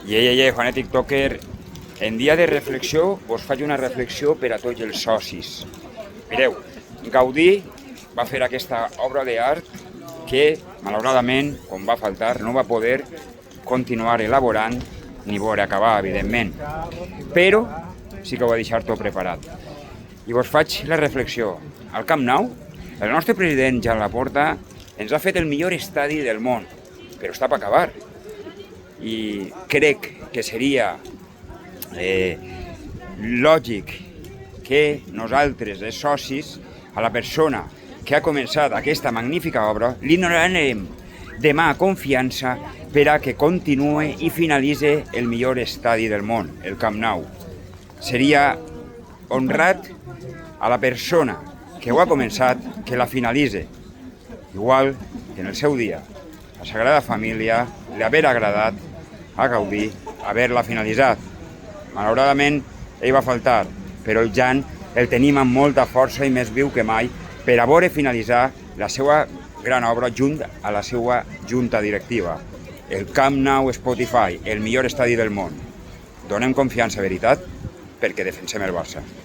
Juanet TikToker, en dia de reflexió us faig una reflexió per a tots els socis. Mireu, Gaudí va fer aquesta obra d'art que, malauradament, com va faltar, no va poder continuar elaborant ni veure acabar, evidentment. Però sí que ho va deixar tot preparat. I vos faig la reflexió. Al Camp Nou, el nostre president Joan Laporta ens ha fet el millor estadi del món, però està per acabar. I crec que seria lògic que nosaltres, els socis, a la persona que ha començat aquesta magnífica obra, li donarem demà confiança per a que continuï i finalitzi el millor estadi del món, el Camp Nou. Seria honrat a la persona que ho ha començat que la finalitzi. Igual que en el seu dia la Sagrada Família li haver agradat a Gaudí haver-la finalitzat. Malauradament ell va faltar, però el Jan el tenim amb molta força i més viu que mai per a veure finalitzar la seva gran obra junt a la seva junta directiva. El Camp Nou Spotify, el millor estadi del món. Donem confiança, veritat, perquè defensem el Barça.